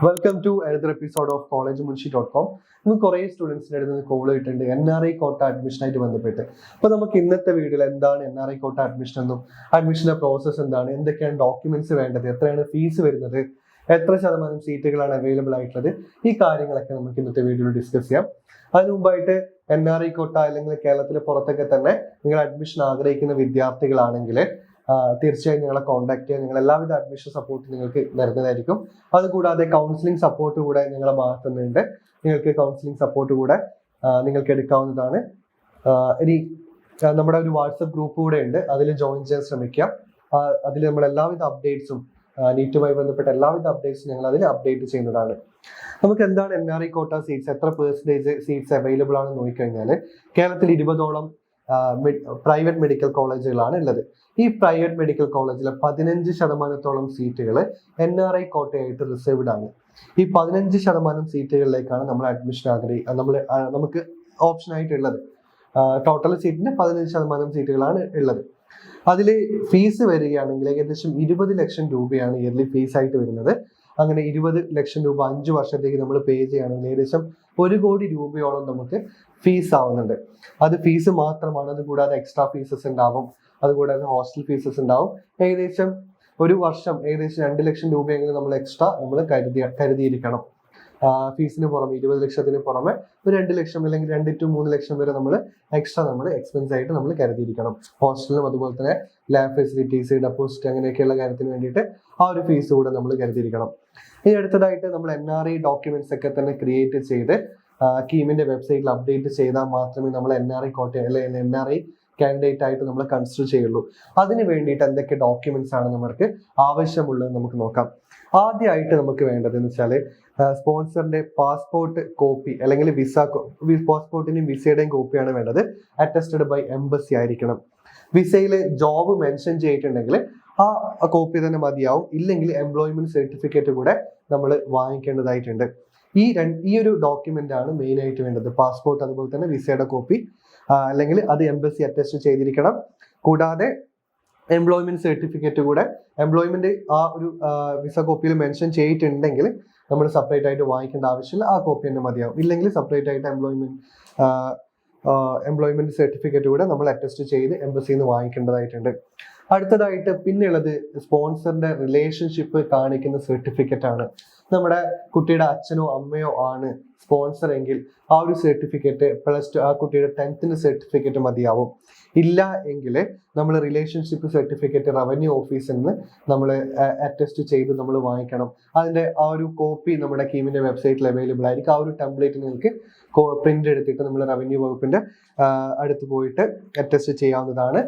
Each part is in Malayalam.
Welcome to another episode of collegemunshi.com. നമുക്ക് കുറേ സ്റ്റുഡൻസിൻ്റെ അടുത്ത് നിന്ന് കോൾ കിട്ടുന്നുണ്ട് NRI കോട്ട അഡ്മിഷനായിട്ട് ബന്ധപ്പെട്ട്. അപ്പോൾ നമുക്ക് ഇന്നത്തെ വീഡിയോയിൽ എന്താണ് NRI കോട്ട അഡ്മിഷൻ എന്നും അഡ്മിഷൻ്റെ പ്രോസസ്സ് എന്താണ്, എന്തൊക്കെയാണ് ഡോക്യുമെന്റ്സ് വേണ്ടത്, എത്രയാണ് ഫീസ് വരുന്നത്, എത്ര ശതമാനം സീറ്റുകളാണ് അവൈലബിൾ ആയിട്ടുള്ളത്, ഈ കാര്യങ്ങളൊക്കെ നമുക്ക് ഇന്നത്തെ വീഡിയോയിൽ ഡിസ്കസ് ചെയ്യാം. അതിന് മുമ്പായിട്ട് NRI കോട്ട അല്ലെങ്കിൽ കേരളത്തിന് പുറത്തൊക്കെ തന്നെ നിങ്ങൾ അഡ്മിഷൻ ആഗ്രഹിക്കുന്ന വിദ്യാർത്ഥികളാണെങ്കിൽ തീർച്ചയായും ഞങ്ങളെ കോൺടാക്ട് ചെയ്യാൻ ഞങ്ങൾ എല്ലാവിധ അഡ്മിഷൻ സപ്പോർട്ട് നിങ്ങൾക്ക് നൽകുന്നതായിരിക്കും. അതുകൂടാതെ കൗൺസിലിംഗ് സപ്പോർട്ട് കൂടെ ഞങ്ങളുടെ ഭാഗത്തു നിന്നുണ്ട്. നിങ്ങൾക്ക് കൗൺസിലിംഗ് സപ്പോർട്ട് കൂടെ നിങ്ങൾക്ക് എടുക്കാവുന്നതാണ്. ഇനി നമ്മുടെ ഒരു വാട്സപ്പ് ഗ്രൂപ്പ് കൂടെ ഉണ്ട്, അതിൽ ജോയിൻ ചെയ്യാൻ ശ്രമിക്കാം. അതിൽ നമ്മൾ എല്ലാവിധ അപ്ഡേറ്റ്സും നീറ്റുമായി ബന്ധപ്പെട്ട എല്ലാവിധ അപ്ഡേറ്റ്സും ഞങ്ങൾ അതിൽ അപ്ഡേറ്റ് ചെയ്യുന്നതാണ്. നമുക്ക് എന്താണ് NRI കോട്ട സീറ്റ്സ്, എത്ര പെർസെൻറ്റേജ് സീറ്റ്സ് അവൈലബിൾ ആണെന്ന് നോക്കിക്കഴിഞ്ഞാൽ കേരളത്തിൽ 20ഓളം പ്രൈവറ്റ് മെഡിക്കൽ കോളേജുകളാണ് ഉള്ളത്. ഈ പ്രൈവറ്റ് മെഡിക്കൽ കോളേജിൽ 15% സീറ്റുകൾ NRI കോട്ടയായിട്ട് റിസർവ്ഡ് ആണ്. ഈ 15% സീറ്റുകളിലേക്കാണ് നമ്മൾ അഡ്മിഷൻ നമുക്ക് ഓപ്ഷൻ ആയിട്ടുള്ളത്. ടോട്ടൽ സീറ്റിന്റെ 15% സീറ്റുകളാണ് ഉള്ളത്. അതിൽ ഫീസ് വരികയാണെങ്കിൽ ഏകദേശം 20 ലക്ഷം രൂപയാണ് ഇയർലി ഫീസ് ആയിട്ട് വരുന്നത്. അങ്ങനെ 20 ലക്ഷം രൂപ 5 വർഷത്തേക്ക് നമ്മൾ പേ ചെയ്യുകയാണെങ്കിൽ ഏകദേശം 1 കോടി രൂപയോളം നമുക്ക് ഫീസ് ആവുന്നുണ്ട്. അത് ഫീസ് മാത്രമാണ്. അതുകൂടാതെ എക്സ്ട്രാ ഫീസസ് ഉണ്ടാവും, അതുകൂടാതെ ഹോസ്റ്റൽ ഫീസസ് ഉണ്ടാവും. ഏകദേശം ഒരു വർഷം ഏകദേശം 2 ലക്ഷം രൂപയെങ്കിലും നമ്മൾ എക്സ്ട്രാ കരുതിയിരിക്കണം. ഫീസിന് പുറമെ 20 ലക്ഷത്തിന് പുറമെ ഒരു 2 ലക്ഷം അല്ലെങ്കിൽ 2 to 3 ലക്ഷം വരെ നമ്മൾ എക്സ്ട്രാ എക്സ്പെൻസ് ആയിട്ട് നമ്മൾ കരുതിയിരിക്കണം. ഹോസ്റ്റലിനും അതുപോലെ തന്നെ ലാബ് ഫെസിലിറ്റീസ്, ഡെപ്പോസിറ്റ് അങ്ങനെയൊക്കെയുള്ള കാര്യത്തിന് വേണ്ടിയിട്ട് ആ ഒരു ഫീസ് കൂടെ നമ്മൾ കരുതിയിരിക്കണം. ഇനി അടുത്തതായിട്ട് നമ്മൾ NRI ഡോക്യുമെന്റ്സ് ഒക്കെ തന്നെ ക്രിയേറ്റ് ചെയ്ത് കീമിന്റെ വെബ്സൈറ്റിൽ അപ്ഡേറ്റ് ചെയ്താൽ മാത്രമേ നമ്മൾ NRI കോട്ട അല്ലെങ്കിൽ NRI കാൻഡിഡേറ്റ് ആയിട്ട് നമ്മൾ കൺസിഡർ ചെയ്യുള്ളൂ. അതിന് വേണ്ടിയിട്ട് എന്തൊക്കെ ഡോക്യുമെന്റ്സ് ആണ് നമുക്ക് ആവശ്യമുള്ളത് നമുക്ക് നോക്കാം. ആദ്യമായിട്ട് നമുക്ക് വേണ്ടത് എന്ന് വെച്ചാൽ സ്പോൺസറിന്റെ പാസ്പോർട്ട് കോപ്പി അല്ലെങ്കിൽ പാസ്പോർട്ടിന്റെയും വിസയുടെയും കോപ്പിയാണ് വേണ്ടത്. അറ്റസ്റ്റഡ് ബൈ എംബസി ആയിരിക്കണം. വിസയിൽ ജോബ് മെൻഷൻ ചെയ്തിട്ടുണ്ടെങ്കിൽ ആ കോപ്പി തന്നെ മതിയാവും. ഇല്ലെങ്കിൽ എംപ്ലോയ്മെന്റ് സർട്ടിഫിക്കറ്റ് കൂടെ നമ്മൾ വാങ്ങിക്കേണ്ടതായിട്ടുണ്ട്. ഈ ഒരു ഡോക്യുമെന്റ് ആണ് മെയിൻ ആയിട്ട് വേണ്ടത്. പാസ്പോർട്ട് അതുപോലെ തന്നെ വിസയുടെ കോപ്പി, അല്ലെങ്കിൽ അത് എംബസി അറ്റസ്റ്റ് ചെയ്തിരിക്കണം. കൂടാതെ എംപ്ലോയ്മെന്റ് സർട്ടിഫിക്കറ്റ് കൂടെ എംപ്ലോയ്മെന്റ് ആ ഒരു വിസ കോപ്പിയിൽ മെൻഷൻ ചെയ്തിട്ടുണ്ടെങ്കിൽ നമ്മൾ സെപ്പറേറ്റ് ആയിട്ട് വാങ്ങിക്കേണ്ട ആവശ്യമില്ല, ആ കോപ്പി തന്നെ മതിയാവും. ഇല്ലെങ്കിൽ സെപ്പറേറ്റ് ആയിട്ട് എംപ്ലോയ്മെന്റ് സർട്ടിഫിക്കറ്റ് കൂടെ നമ്മൾ അറ്റസ്റ്റ് ചെയ്ത് എംബസിയിൽ നിന്ന് വാങ്ങിക്കേണ്ടതായിട്ടുണ്ട്. അടുത്തതായിട്ട് പിന്നെയുള്ളത് സ്പോൺസറിന്റെ റിലേഷൻഷിപ്പ് കാണിക്കുന്ന സർട്ടിഫിക്കറ്റ് ആണ്. നമ്മുടെ കുട്ടിയുടെ അച്ഛനോ അമ്മയോ ആണ് സ്പോൺസർ എങ്കിൽ ആ ഒരു സർട്ടിഫിക്കറ്റ് +2 ആ കുട്ടിയുടെ 10th സർട്ടിഫിക്കറ്റ് മതിയാവും. ഇല്ല എങ്കിൽ നമ്മൾ റിലേഷൻഷിപ്പ് സർട്ടിഫിക്കറ്റ് റവന്യൂ ഓഫീസിൽ നിന്ന് നമ്മൾ അറ്റസ്റ്റ് ചെയ്ത് നമ്മൾ വാങ്ങിക്കണം. അതിന്റെ ആ ഒരു കോപ്പി നമ്മുടെ കീമിന്റെ വെബ്സൈറ്റിൽ അവൈലബിൾ ആയിരിക്കും. ആ ഒരു ടെംപ്ലേറ്റ് നിങ്ങൾക്ക് പ്രിന്റ് എടുത്തിട്ട് നമ്മൾ റവന്യൂ വകുപ്പിന്റെ അടുത്ത് പോയിട്ട് അറ്റസ്റ്റ് ചെയ്യാവുന്നതാണ്.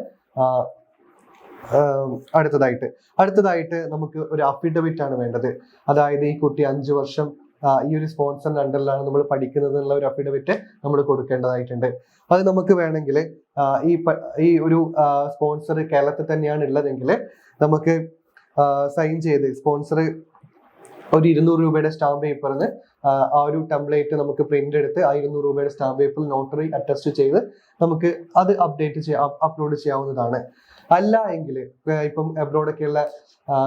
അടുത്തതായിട്ട് നമുക്ക് ഒരു അഫിഡവിറ്റ് ആണ് വേണ്ടത്. അതായത് ഈ കുട്ടി 5 വർഷം ഈ ഒരു സ്പോൺസറിന്റെ അണ്ടറിലാണ് നമ്മൾ പഠിക്കുന്നത് എന്നുള്ള ഒരു അഫിഡവിറ്റ് നമ്മൾ കൊടുക്കേണ്ടതായിട്ടുണ്ട്. അത് നമുക്ക് വേണമെങ്കിൽ ഈ ഒരു സ്പോൺസർ കേരളത്തിൽ തന്നെയാണ് ഉള്ളതെങ്കിൽ നമുക്ക് സൈൻ ചെയ്ത് സ്പോൺസർ ഒരു 200 രൂപയുടെ സ്റ്റാമ്പ് പേപ്പറിന് ആ ഒരു ടെംപ്ലേറ്റ് നമുക്ക് പ്രിന്റ് എടുത്ത് ആ 200 രൂപയുടെ സ്റ്റാമ്പ് പേപ്പറിൽ നോട്ടറി അറ്റസ്റ്റ് ചെയ്ത് നമുക്ക് അത് അപ്ലോഡ് ചെയ്യാവുന്നതാണ്. അല്ല എങ്കിൽ ഇപ്പം എബ്രോഡൊക്കെയുള്ള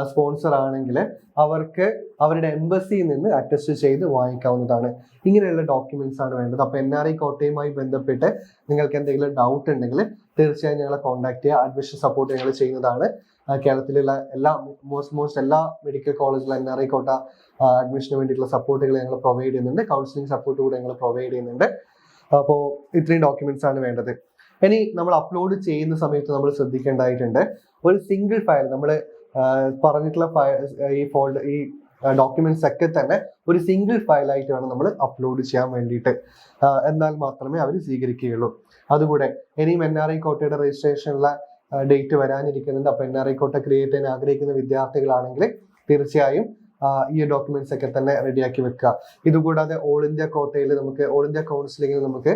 സ്പോൺസർ ആണെങ്കിൽ അവർക്ക് അവരുടെ എംബസിയിൽ നിന്ന് അറ്റസ്റ്റ് ചെയ്ത് വാങ്ങിക്കാവുന്നതാണ്. ഇങ്ങനെയുള്ള ഡോക്യുമെന്റ്സ് ആണ് വേണ്ടത്. അപ്പൊ NRI കോട്ടയുമായി ബന്ധപ്പെട്ട് നിങ്ങൾക്ക് എന്തെങ്കിലും ഡൗട്ട് ഉണ്ടെങ്കിൽ തീർച്ചയായും ഞങ്ങളെ കോൺടാക്ട് ചെയ്യുക. അഡ്മിഷൻ സപ്പോർട്ട് ഞങ്ങൾ ചെയ്യുന്നതാണ്. കേരളത്തിലുള്ള മോസ്റ്റ് എല്ലാ മെഡിക്കൽ കോളേജിലും NRI കോട്ട അഡ്മിഷന് വേണ്ടിയിട്ടുള്ള സപ്പോർട്ടുകൾ ഞങ്ങൾ പ്രൊവൈഡ് ചെയ്യുന്നുണ്ട്. കൗൺസിലിംഗ് സപ്പോർട്ട് കൂടെ ഞങ്ങൾ പ്രൊവൈഡ് ചെയ്യുന്നുണ്ട്. അപ്പോൾ ഇത്രയും ഡോക്യുമെന്റ്സ് ആണ് വേണ്ടത്. ഇനി നമ്മൾ അപ്ലോഡ് ചെയ്യുന്ന സമയത്ത് നമ്മൾ ശ്രദ്ധിക്കേണ്ടതായിട്ടുണ്ട്, ഒരു സിംഗിൾ ഫയൽ നമ്മൾ പറഞ്ഞിട്ടുള്ള ഈ ഡോക്യുമെന്റ്സ് ഒക്കെ തന്നെ ഒരു സിംഗിൾ ഫയലായിട്ട് വേണം നമ്മൾ അപ്ലോഡ് ചെയ്യാൻ വേണ്ടിയിട്ട്. എന്നാൽ മാത്രമേ അവർ സ്വീകരിക്കുകയുള്ളൂ. അതുകൂടെ ഇനിയും NRI കോട്ടയുടെ രജിസ്ട്രേഷനുള്ള ഡേറ്റ് വരാനിരിക്കുന്നുണ്ട്. അപ്പൊ NRI കോട്ട ക്രിയേറ്റ് ചെയ്യാൻ ആഗ്രഹിക്കുന്ന വിദ്യാർത്ഥികളാണെങ്കിൽ തീർച്ചയായും ഈ ഡോക്യുമെന്റ്സ് ഒക്കെ തന്നെ റെഡിയാക്കി വെക്കുക. ഇതുകൂടാതെ ഓൾ ഇന്ത്യ കോട്ടയിൽ ഓൾ ഇന്ത്യ കൗൺസിലിംഗിൽ നമുക്ക്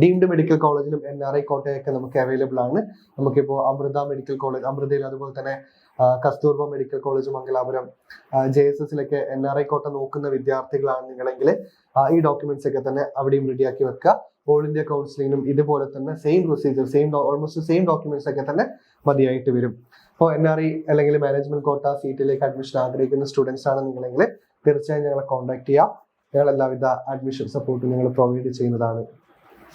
ഡീംഡ് മെഡിക്കൽ കോളേജിലും NRI കോട്ടയൊക്കെ നമുക്ക് അവൈലബിൾ ആണ്. നമുക്കിപ്പോൾ അമൃത മെഡിക്കൽ കോളേജ്, അമൃതയിൽ അതുപോലെ തന്നെ കസ്തൂർബ മെഡിക്കൽ കോളേജ് മംഗലാപുരം, JSSലൊക്കെ NRI കോട്ട നോക്കുന്ന വിദ്യാർത്ഥികളാണ് നിങ്ങളെങ്കിൽ ഈ ഡോക്യുമെന്റ്സ് ഒക്കെ തന്നെ അവിടെയും റെഡിയാക്കി വെക്കുക. ഓൾ ഇന്ത്യ കൗൺസിലിംഗിനും ഇതുപോലെ തന്നെ same procedure, almost same documents ഒക്കെ തന്നെ മതിയായിട്ട് വരും. അപ്പോൾ NRE അല്ലെങ്കിൽ മാനേജ്മെന്റ് കോട്ട സീറ്റിലേക്ക് അഡ്മിഷൻ ആഗ്രഹിക്കുന്ന സ്റ്റുഡൻസ് ആണ് നിങ്ങളെങ്കിൽ തീർച്ചയായും ഞങ്ങളെ കോൺടാക്ട് ചെയ്യുക. ഞങ്ങൾ എല്ലാവിധ അഡ്മിഷൻ സപ്പോർട്ടും ഞങ്ങൾ പ്രൊവൈഡ് ചെയ്യുന്നതാണ്.